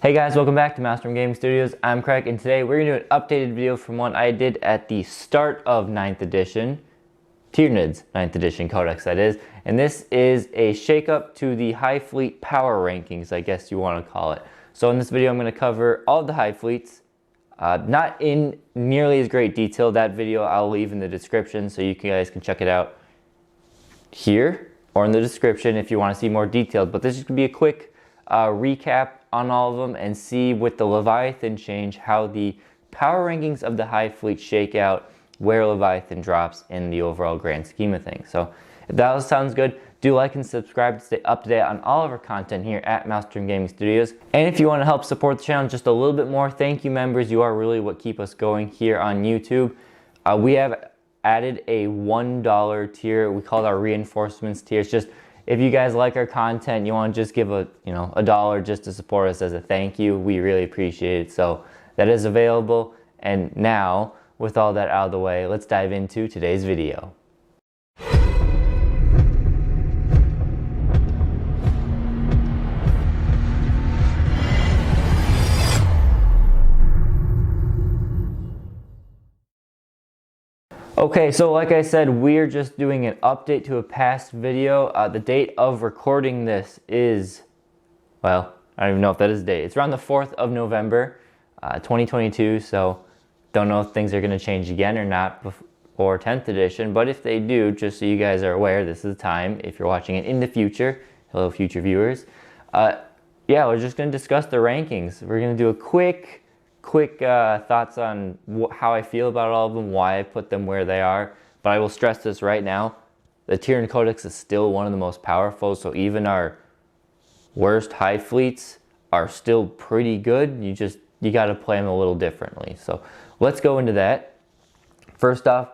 Hey guys, welcome back to Master Gaming Studios. I'm Kraken, and today we're going to do an updated video from one I did at the start of 9th edition, Tyranids 9th edition Codex that is, and this is a shakeup to the Hive Fleet power rankings, I guess you want to call it. So in this video I'm going to cover all of the Hive Fleets, not in nearly as great detail. That video I'll leave in the description so you guys can check it out here or in the description if you want to see more detailed, but this is going to be a quick recap on all of them and see with the Leviathan change how the power rankings of the Hive Fleet shake out, where Leviathan drops in the overall grand scheme of things. So if that all sounds good, do like and subscribe to stay up to date on all of our content here at Master Gaming Studios. And if you want to help support the channel just a little bit more, thank you members. You are really what keep us going here on YouTube. We have added a $1 tier. We call it our reinforcements tier. It's just if you guys like our content, you want to just give a dollar just to support us as a thank you, we really appreciate it. So that is available. And now, with all that out of the way, let's dive into today's video. Okay, so like I said, we're just doing an update to a past video. The date of recording this is, well, I don't even know if that is the date. It's around the 4th of November, 2022, so don't know if things are going to change again or not before 10th edition, but if they do, just so you guys are aware, this is the time, if you're watching it in the future, hello future viewers, yeah, we're just going to discuss the rankings. We're going to do a quick thoughts on how I feel about all of them, why I put them where they are. But I will stress this right now, the Tyranid Codex is still one of the most powerful, so even our worst Hive Fleets are still pretty good. You got to play them a little differently. So let's go into that. First off,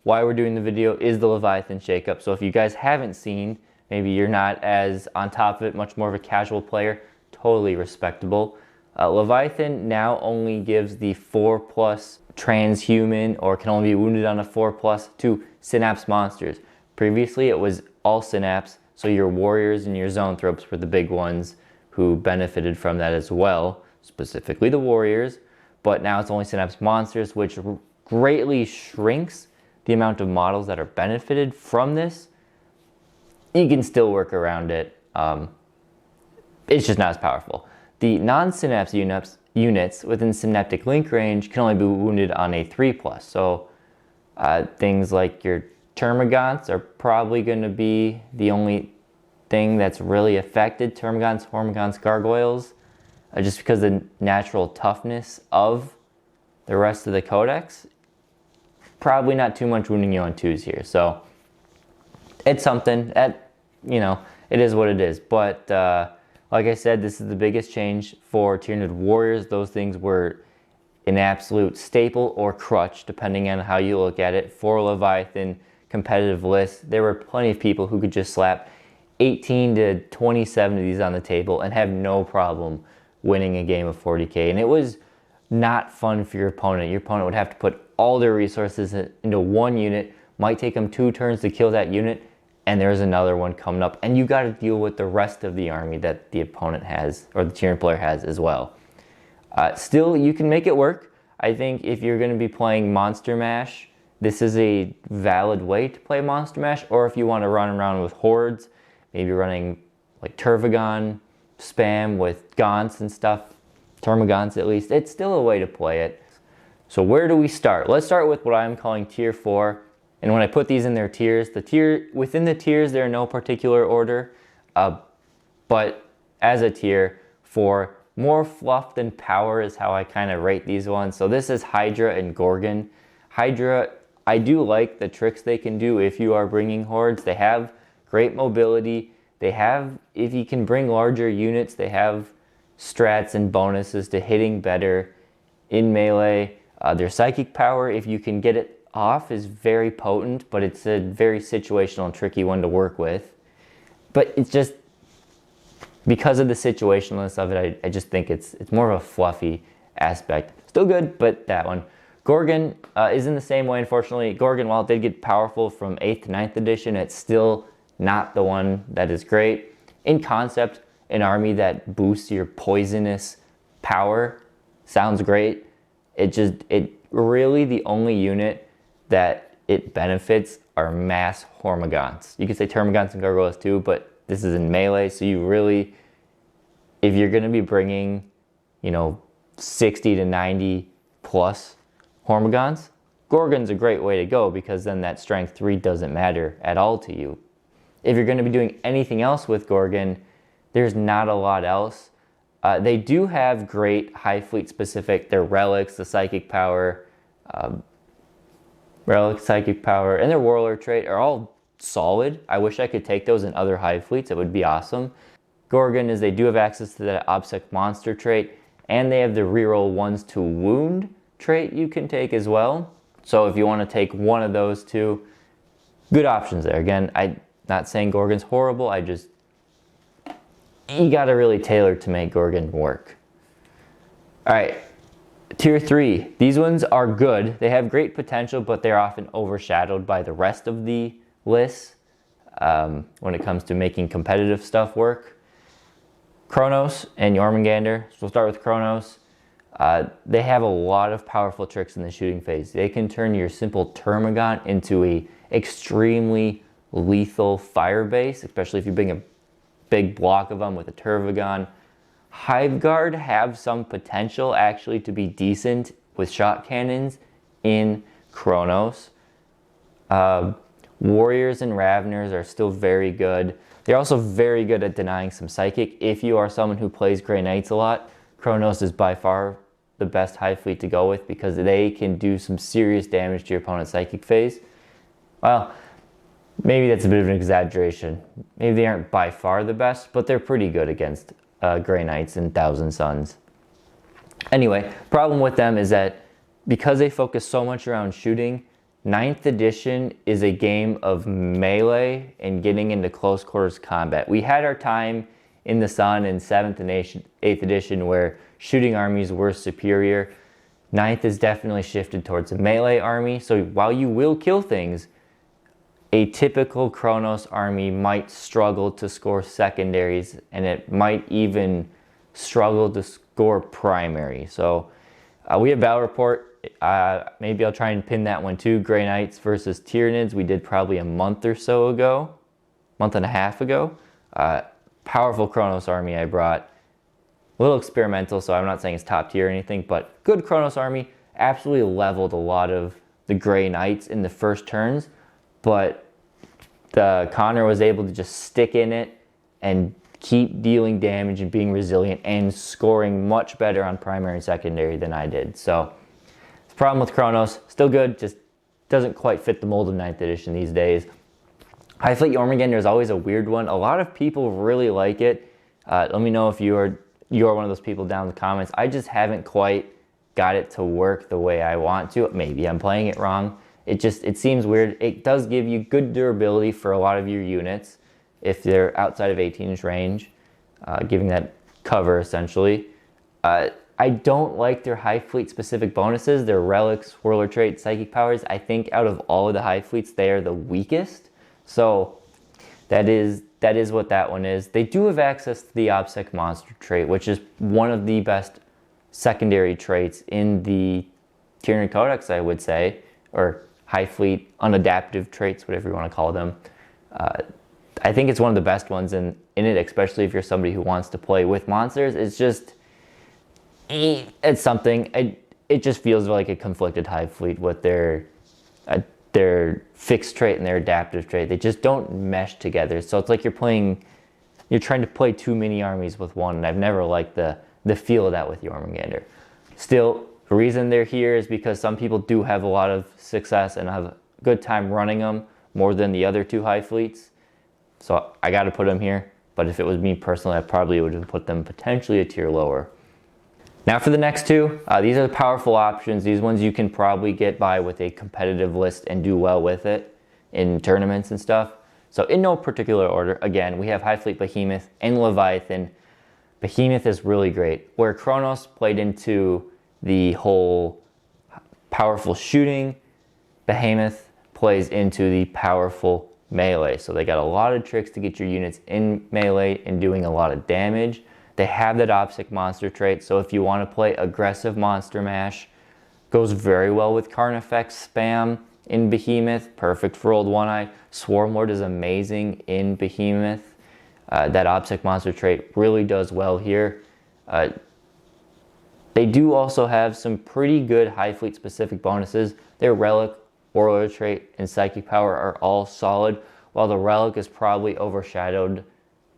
why we're doing the video is the Leviathan shakeup. So if you guys haven't seen, maybe you're not as on top of it, much more of a casual player, totally respectable. Leviathan now only gives the 4+ transhuman, or can only be wounded on a 4+ to synapse monsters. Previously it was all synapse, so your warriors and your zoanthropes were the big ones who benefited from that as well, specifically the warriors, but now it's only synapse monsters, which greatly shrinks the amount of models that are benefited from this. You can still work around it, it's just not as powerful. The non-synapse units within synaptic link range can only be wounded on a 3+. So things like your termagants are probably going to be the only thing that's really affected. Termagants, hormagants, gargoyles, just because of the natural toughness of the rest of the codex. Probably not too much wounding you on 2s here. So it's something that, it is what it is. But like I said, this is the biggest change for Tyranid warriors. Those things were an absolute staple or crutch, depending on how you look at it. For Leviathan competitive lists, there were plenty of people who could just slap 18 to 27 of these on the table and have no problem winning a game of 40k. And it was not fun for your opponent. Your opponent would have to put all their resources into one unit, might take them 2 turns to kill that unit, and there's another one coming up, and you got to deal with the rest of the army that the opponent has, or the Tyranid player has as well. Still, you can make it work. I think if you're going to be playing Monster Mash, this is a valid way to play Monster Mash, or if you want to run around with hordes, maybe running like Tervagon spam with Gaunts and stuff, Termagants at least, it's still a way to play it. So where do we start? Let's start with what I'm calling Tier 4. And when I put these in their tiers, within the tiers, they're in no particular order, but as a tier, for more fluff than power is how I kind of rate these ones. So this is Hydra and Gorgon. Hydra, I do like the tricks they can do if you are bringing hordes. They have great mobility. They have, if you can bring larger units, they have strats and bonuses to hitting better in melee. Their psychic power, if you can get it off, is very potent, but it's a very situational and tricky one to work with. But it's just because of the situationalness of it, I just think it's more of a fluffy aspect. Still good, but that one. Gorgon is in the same way, unfortunately. Gorgon, while it did get powerful from 8th to 9th edition, it's still not the one that is great. In concept, an army that boosts your poisonous power sounds great. It really, the only unit that it benefits are mass Jormungandrs. You could say Termagants and Gargoyles too, but this is in melee, so you really, if you're going to be bringing, 60 to 90 plus Jormungandrs, Gorgon's a great way to go, because then that strength 3 doesn't matter at all to you. If you're going to be doing anything else with Gorgon, there's not a lot else. They do have great Hive Fleet specific, their relics, the psychic power, and their warlord trait are all solid. I wish I could take those in other Hive Fleets. It would be awesome. Gorgon is they do have access to that obsec monster trait, and they have the reroll 1s to wound trait you can take as well. So if you want to take one of those two, good options there. Again, I'm not saying Gorgon's horrible. You got to really tailor to make Gorgon work. All right, tier 3. These ones are good. They have great potential, but they're often overshadowed by the rest of the list when it comes to making competitive stuff work. Kronos and Jormungandr. So we'll start with Kronos. They have a lot of powerful tricks in the shooting phase. They can turn your simple Termagant into a extremely lethal fire base, especially if you bring a big block of them with a Tervagon. Hive Guard have some potential actually to be decent with shot cannons in Kronos. Warriors and Raveners are still very good. They're also very good at denying some psychic. If you are someone who plays Grey Knights a lot, Kronos is by far the best Hive Fleet to go with, because they can do some serious damage to your opponent's psychic phase. Well, maybe that's a bit of an exaggeration. Maybe they aren't by far the best, but they're pretty good against Grey Knights and Thousand Suns. Anyway, problem with them is that because they focus so much around shooting, 9th edition is a game of melee and getting into close quarters combat. We had our time in the sun in 7th and 8th edition where shooting armies were superior. 9th is definitely shifted towards a melee army, so while you will kill things, a typical Kronos army might struggle to score secondaries, and it might even struggle to score primary. So we have Battle Report. Maybe I'll try and pin that one too. Grey Knights versus Tyranids. We did probably a month or so ago, month and a half ago. Powerful Kronos army I brought. A little experimental, so I'm not saying it's top tier or anything, but good Kronos army. Absolutely leveled a lot of the Grey Knights in the first turns, but Connor was able to just stick in it and keep dealing damage and being resilient and scoring much better on primary and secondary than I did. So the problem with Kronos, still good, just doesn't quite fit the mold of 9th edition these days. Hive Fleet Jormungandr is always a weird one. A lot of people really like it. Let me know if you are one of those people down in the comments. I just haven't quite got it to work the way I want to. Maybe I'm playing it wrong. It seems weird. It does give you good durability for a lot of your units if they're outside of 18-inch range, giving that cover essentially. I don't like their Hive Fleet specific bonuses, their relics, warlord trait, psychic powers. I think out of all of the Hive Fleets, they are the weakest. So that is what that one is. They do have access to the obsec monster trait, which is one of the best secondary traits in the Tyranid Codex, I would say, or Hive Fleet unadaptive traits, whatever you want to call them. I think it's one of the best ones in it, especially if you're somebody who wants to play with monsters. It's something. It just feels like a conflicted Hive Fleet with their fixed trait and their adaptive trait. They just don't mesh together. So it's like you're trying to play too many armies with one, and I've never liked the feel of that with Jormungandr. Still, the reason they're here is because some people do have a lot of success and have a good time running them more than the other two Hive Fleets. So I got to put them here. But if it was me personally, I probably would have put them potentially a tier lower. Now for the next two, these are the powerful options. These ones you can probably get by with a competitive list and do well with it in tournaments and stuff. So in no particular order, again, we have Hive Fleet Behemoth and Leviathan. Behemoth is really great. Where Kronos played into the whole powerful shooting, Behemoth plays into the powerful melee. So they got a lot of tricks to get your units in melee and doing a lot of damage. They have that Optic Monster trait, so if you want to play aggressive Monster Mash, goes very well with Carnifex spam in Behemoth, perfect for Old One-Eye. Swarmlord is amazing in Behemoth. That Optic Monster trait really does well here. They do also have some pretty good Hive Fleet specific bonuses. Their Relic, Warlord trait, and Psychic Power are all solid, while the Relic is probably overshadowed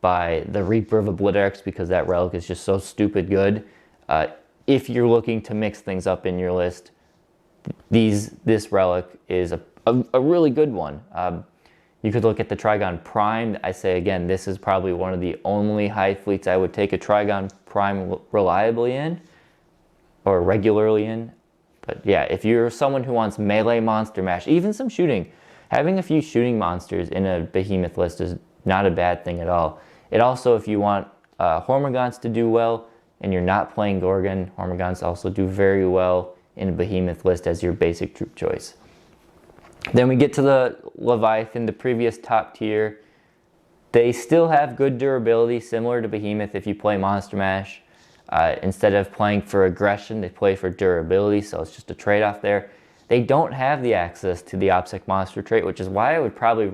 by the Reaper of Obliterax because that Relic is just so stupid good. If you're looking to mix things up in your list, this Relic is a really good one. You could look at the Trigon Prime. I say again, this is probably one of the only Hive Fleets I would take a Trigon Prime reliably in, or regularly in. But yeah, if you're someone who wants melee Monster Mash, even some shooting, having a few shooting monsters in a Behemoth list is not a bad thing at all. It also, if you want Jormungandrs to do well, and you're not playing Gorgon, Jormungandrs also do very well in a Behemoth list as your basic troop choice. Then we get to the Leviathan, the previous top tier. They still have good durability, similar to Behemoth if you play Monster Mash. Instead of playing for aggression, they play for durability, so it's just a trade-off there. They don't have the access to the Optic Monster trait, which is why I would probably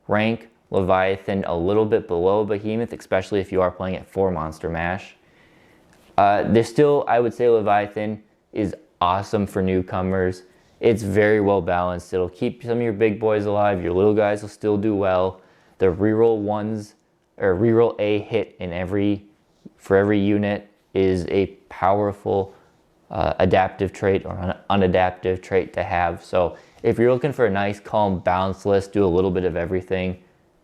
rank Leviathan a little bit below Behemoth, especially if you are playing it for Monster Mash. There's still, I would say Leviathan is awesome for newcomers. It's very well balanced. It'll keep some of your big boys alive. Your little guys will still do well. The reroll ones, or reroll a hit for every unit is a powerful adaptive trait or an unadaptive trait to have. So if you're looking for a nice, calm, balanced list, do a little bit of everything,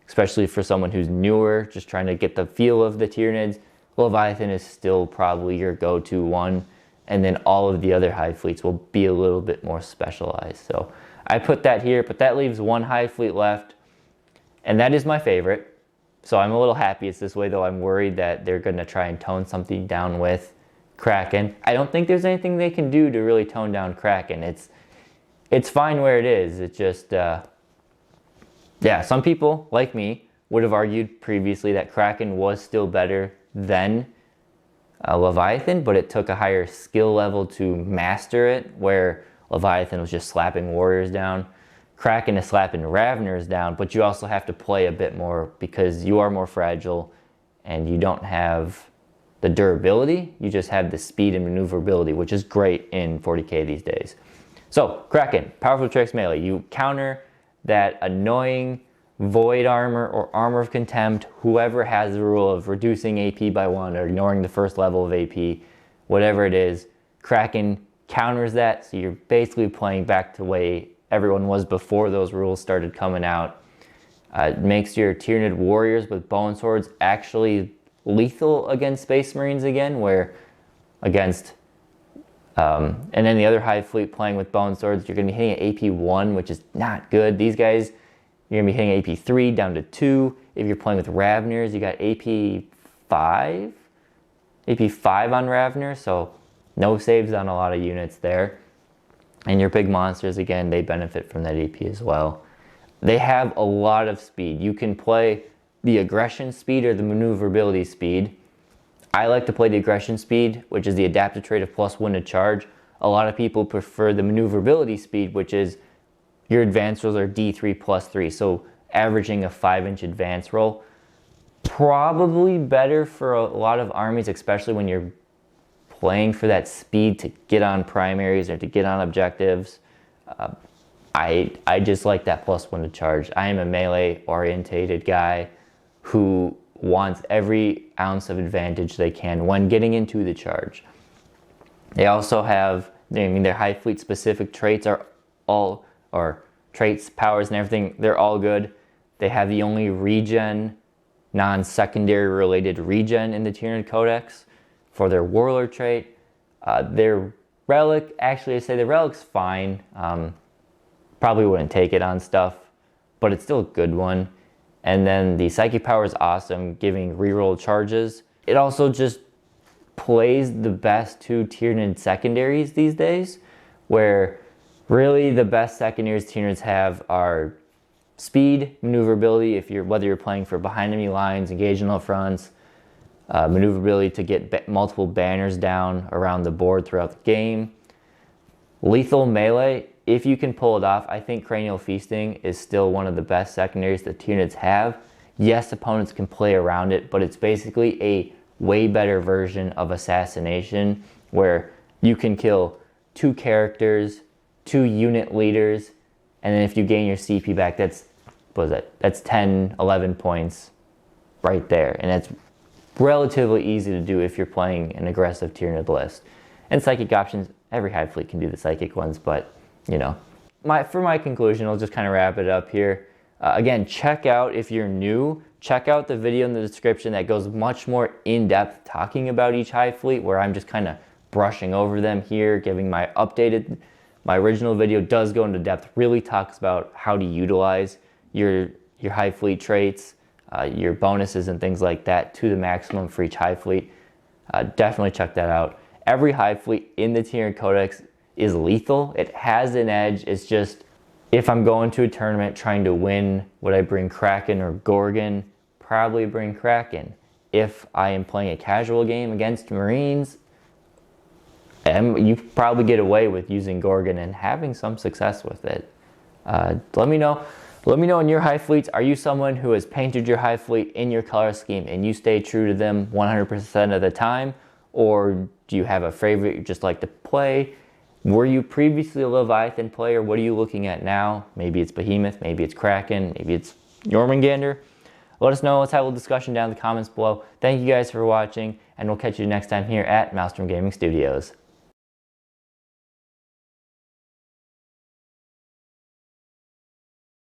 especially for someone who's newer, just trying to get the feel of the Tyranids, Leviathan is still probably your go-to one. And then all of the other Hive Fleets will be a little bit more specialized. So I put that here, but that leaves one Hive Fleet left, and that is my favorite. So I'm a little happy it's this way, though I'm worried that they're going to try and tone something down with Kraken. I don't think there's anything they can do to really tone down Kraken. It's fine where it is. It's just, yeah, some people, like me, would have argued previously that Kraken was still better than Leviathan, but it took a higher skill level to master it, where Leviathan was just slapping warriors down. Kraken is slapping Raveners down, but you also have to play a bit more because you are more fragile and you don't have the durability, you just have the speed and maneuverability, which is great in 40k these days. So, Kraken, powerful tricks melee. You counter that annoying Void Armor or Armor of Contempt, whoever has the rule of reducing AP by 1 or ignoring the first level of AP, whatever it is, Kraken counters that, so you're basically playing back to the way everyone was before those rules started coming out. It makes your Tyranid warriors with bone swords actually lethal against Space Marines again, where against, and then the other Hive Fleet playing with bone swords, you're going to be hitting AP 1, which is not good. These guys, you're going to be hitting AP 3 down to 2. If you're playing with Raveners, you got AP 5? AP 5 on Ravener, so no saves on a lot of units there. And your big monsters, again, they benefit from that AP as well. They have a lot of speed. You can play the aggression speed or the maneuverability speed. I like to play the aggression speed, which is the adaptive trait of +1 to charge. A lot of people prefer the maneuverability speed, which is your advance rolls are D3 +3, so averaging a 5-inch advance roll. Probably better for a lot of armies, especially when you're playing for that speed to get on primaries or to get on objectives. I just like that +1 to charge. I am a melee orientated guy who wants every ounce of advantage they can when getting into the charge. They also have, I mean, their Hive Fleet specific traits are all, or traits, powers, and everything, they're all good. They have the only regen, non-secondary related regen in the Tyranid Codex for their Warlord trait. Their Relic, actually I say the Relic's fine. Probably wouldn't take it on stuff, but it's still a good one. And then the Psychic Power is awesome, giving reroll charges. It also just plays the best two Tyranid secondaries these days, where really the best secondaries Tyranids have are speed, maneuverability, whether you're playing for behind enemy lines, engaging all fronts, maneuverability to get multiple banners down around the board throughout the game. Lethal melee, if you can pull it off. I think Cranial Feasting is still one of the best secondaries the Tyranids have. Yes, opponents can play around it, but it's basically a way better version of Assassination, where you can kill 2 characters, 2 unit leaders, and then if you gain your CP back, that's 10, 11 points right there. And it's relatively easy to do if you're playing an aggressive Tyranid list. And psychic options, every Hive Fleet can do the psychic ones, but you know. For my conclusion, I'll just kind of wrap it up here. Again, check out, if you're new, check out the video in the description that goes much more in-depth talking about each Hive Fleet, where I'm just kind of brushing over them here, giving my original video does go into depth, really talks about how to utilize your Hive Fleet traits, your bonuses and things like that to the maximum for each Hive Fleet. Definitely check that out. Every Hive Fleet in the Tyranid Codex is lethal. It has an edge. It's just, if I'm going to a tournament trying to win, would I bring Kraken or Gorgon? Probably bring Kraken. If I am playing a casual game against Marines, you probably get away with using Gorgon and having some success with it. Let me know in your Hive Fleets, are you someone who has painted your Hive Fleet in your color scheme and you stay true to them 100% of the time? Or do you have a favorite you just like to play? Were you previously a Leviathan player? What are you looking at now? Maybe it's Behemoth, maybe it's Kraken, maybe it's Jormungandr. Let us know. Let's have a discussion down in the comments below. Thank you guys for watching, and we'll catch you next time here at Maelstrom Gaming Studios.